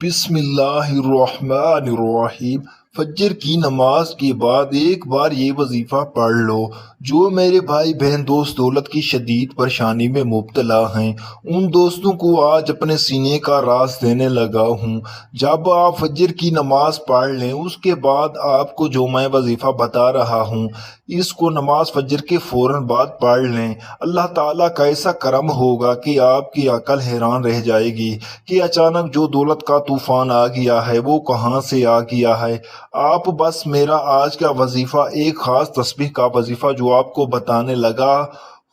بسم اللہ الرحمن الرحیم۔ فجر کی نماز کے بعد ایک بار یہ وظیفہ پڑھ لو۔ جو میرے بھائی بہن دوست دولت کی شدید پریشانی میں مبتلا ہیں، ان دوستوں کو آج اپنے سینے کا راز دینے لگا ہوں۔ جب آپ فجر کی نماز پڑھ لیں، اس کے بعد آپ کو جو میں وظیفہ بتا رہا ہوں، اس کو نماز فجر کے فوراً بعد پڑھ لیں۔ اللہ تعالیٰ کا ایسا کرم ہوگا کہ آپ کی عقل حیران رہ جائے گی کہ اچانک جو دولت کا طوفان آ گیا ہے وہ کہاں سے آ گیا ہے۔ آپ بس میرا آج کا وظیفہ، ایک خاص تسبیح کا وظیفہ جو آپ کو بتانے لگا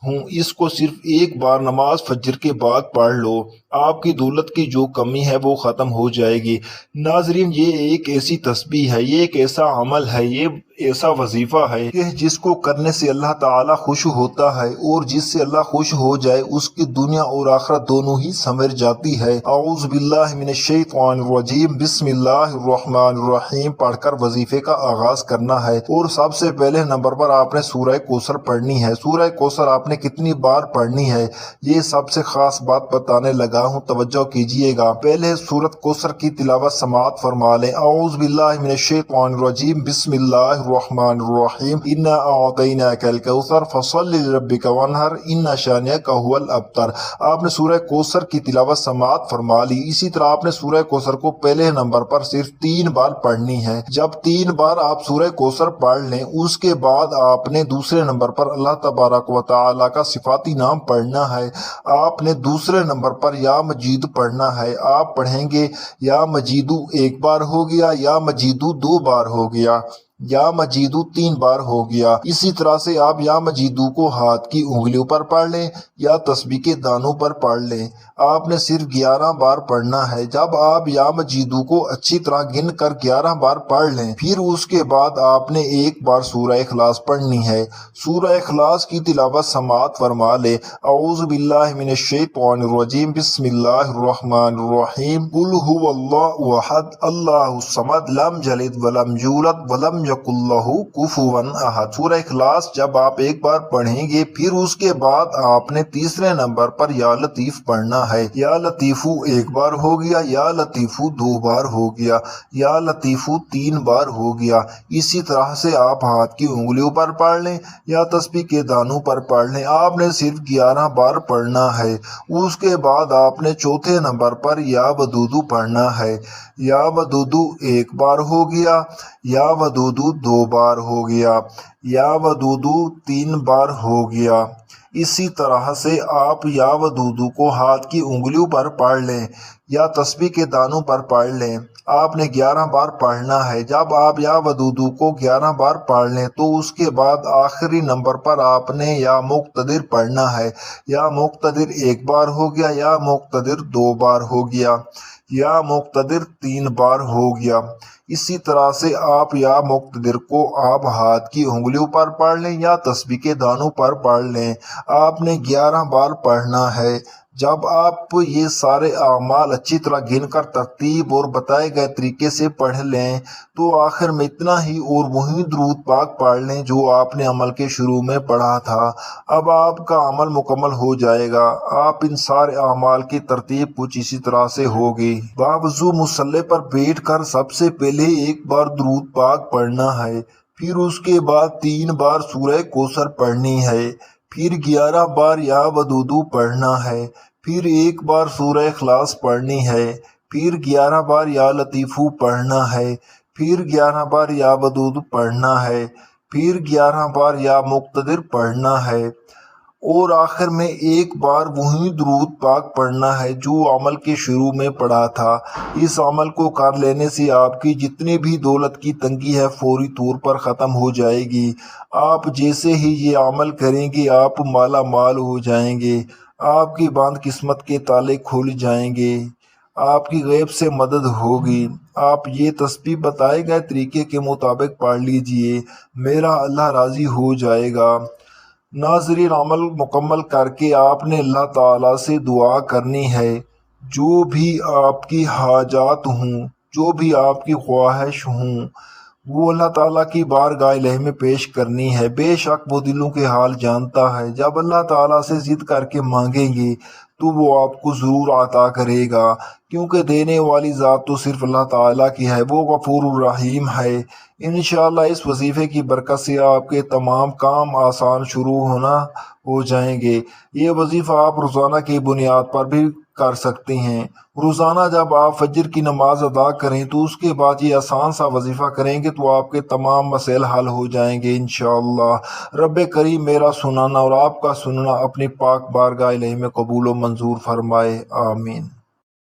ہوں، اس کو صرف ایک بار نماز فجر کے بعد پڑھ لو۔ آپ کی دولت کی جو کمی ہے وہ ختم ہو جائے گی۔ ناظرین، یہ ایک ایسی تسبیح ہے، یہ ایک ایسا عمل ہے، یہ ایسا وظیفہ ہے کہ جس کو کرنے سے اللہ تعالیٰ خوش ہوتا ہے، اور جس سے اللہ خوش ہو جائے اس کی دنیا اور آخرت دونوں ہی سنور جاتی ہے۔ اعوذ باللہ من الشیطان الرجیم، بسم اللہ الرحمن الرحیم پڑھ کر وظیفے کا آغاز کرنا ہے۔ اور سب سے پہلے نمبر پر آپ نے سورہ کوثر پڑھنی ہے۔ سورہ کوثر آپ نے کتنی بار پڑھنی ہے، یہ سب سے خاص بات بتانے لگا ہوں، توجہ کیجئے گا۔ پہلے سورۃ کوثر کی تلاوت سماعت فرما لیں۔ اعوذ باللہ من الشیطان الرجیم، بسم اللہ الرحمن الرحیم، انا اعطیناک الکوثر فصل لربک وانحر ان شانئک ھو الابتر۔ آپ نے سورہ کوثر کی تلاوت سماعت فرما لی۔ اسی طرح آپ نے سورہ کوثر کو پہلے نمبر پر صرف 3 بار پڑھنی ہے۔ جب 3 بار آپ سورہ کوثر پڑھ لیں، اس کے بعد آپ نے دوسرے نمبر پر اللہ تبارک و تعالیٰ کا صفاتی نام پڑھنا ہے۔ آپ نے دوسرے نمبر پر یا مجید پڑھنا ہے۔ آپ پڑھیں گے یا مجیدو 1 بار ہو گیا، یا مجیدو 2 بار ہو گیا، یا مجیدو 3 بار ہو گیا۔ اسی طرح سے آپ یا مجیدو کو ہاتھ کی انگلیوں پر پڑھ لیں یا تسبیح کے دانوں پر پڑھ لیں۔ آپ نے صرف 11 بار پڑھنا ہے۔ جب آپ یا مجیدو کو اچھی طرح گن کر 11 بار پڑھ لیں، پھر اس کے بعد آپ نے 1 بار سورہ اخلاص پڑھنی ہے۔ سورہ اخلاص کی تلاوت سماعت فرما لے۔ اعوذ باللہ من الشیطان الرجیم، بسم اللہ الرحمن الرحیم، قل ھو اللہ احد اللہ الصمد لم یلد ولم یولد ولم یکن لہ کفوا احد۔ سورہ اخلاص جب آپ 1 بار پڑھیں گے، پھر اس کے بعد آپ نے تیسرے نمبر پر یا لطیف پڑھنا ہے۔ یا لطیفو 1 بار ہو گیا، یا لطیفو 2 بار ہو گیا، یا لطیفو 3 بار ہو گیا۔ اسی طرح سے آپ ہاتھ کی انگلیوں پر پڑھ لیں یا تسبیح کے دانوں پر پڑھ لیں۔ آپ نے صرف 11 بار پڑھنا ہے۔ اس کے بعد آپ نے چوتھے نمبر پر یا ودودو پڑھنا ہے۔ یا ودودو 1 بار ہو گیا، یا ودودو 2 بار ہو گیا، یا ودودو 3 بار ہو گیا۔ اسی طرح سے آپ یا ودودو کو ہاتھ کی انگلیوں پر پڑھ لیں یا تسبیح کے دانوں پر پڑھ لیں۔ آپ نے 11 بار پڑھنا ہے۔ جب آپ یا ودودو کو 11 بار پڑھ لیں تو اس کے بعد آخری نمبر پر آپ نے یا مقتدر پڑھنا ہے۔ یا مقتدر 1 بار ہو گیا، یا مقتدر 2 بار ہو گیا، یا مقتدر 3 بار ہو گیا۔ اسی طرح سے آپ یا مقتدر کو آپ ہاتھ کی انگلیوں پر پڑھ لیں یا تسبیح کے دانوں پر پڑھ لیں۔ آپ نے 11 بار پڑھنا ہے۔ جب آپ یہ سارے اعمال اچھی طرح گن کر ترتیب اور بتائے گئے طریقے سے پڑھ لیں تو آخر میں اتنا ہی اور وہی درود پاک پڑھ لیں جو آپ نے عمل کے شروع میں پڑھا تھا۔ اب آپ کا عمل مکمل ہو جائے گا۔ آپ ان سارے اعمال کی ترتیب کچھ اسی طرح سے ہوگی۔ باوضو مصلی پر بیٹھ کر سب سے پہلے 1 بار درود پاک پڑھنا ہے، پھر اس کے بعد 3 بار سورہ کوثر پڑھنی ہے، پھر 11 بار یا ودودو پڑھنا ہے، پھر 1 بار سورہ اخلاص پڑھنی ہے، پھر 11 بار یا لطیفو پڑھنا ہے، پھر 11 بار یا ودودو پڑھنا ہے، پھر 11 بار یا مقتدر پڑھنا ہے، اور آخر میں 1 بار وہی درود پاک پڑھنا ہے جو عمل کے شروع میں پڑھا تھا۔ اس عمل کو کر لینے سے آپ کی جتنی بھی دولت کی تنگی ہے فوری طور پر ختم ہو جائے گی۔ آپ جیسے ہی یہ عمل کریں گے آپ مالا مال ہو جائیں گے، آپ کی بند قسمت کے تالے کھول جائیں گے، آپ کی غیب سے مدد ہوگی۔ آپ یہ تسبیح بتائے گئے طریقے کے مطابق پڑھ لیجئے، میرا اللہ راضی ہو جائے گا۔ ناظرین، عمل مکمل کر کے آپ نے اللہ تعالیٰ سے دعا کرنی ہے۔ جو بھی آپ کی حاجات ہوں، جو بھی آپ کی خواہش ہوں، وہ اللہ تعالیٰ کی بارگاہ الہی میں پیش کرنی ہے۔ بے شک وہ دلوں کے حال جانتا ہے۔ جب اللہ تعالیٰ سے ضد کر کے مانگیں گے تو وہ آپ کو ضرور عطا کرے گا، کیونکہ دینے والی ذات تو صرف اللہ تعالیٰ کی ہے، وہ غفور الرحیم ہے۔ انشاءاللہ اس وظیفے کی برکت سے آپ کے تمام کام آسان شروع ہو جائیں گے۔ یہ وظیفہ آپ روزانہ کی بنیاد پر بھی کر سکتے ہیں۔ روزانہ جب آپ فجر کی نماز ادا کریں تو اس کے بعد یہ آسان سا وظیفہ کریں گے تو آپ کے تمام مسائل حل ہو جائیں گے انشاءاللہ۔ رب کریم میرا سنانا اور آپ کا سننا اپنی پاک بارگاہ الہی میں قبول و منظور فرمائے، آمین۔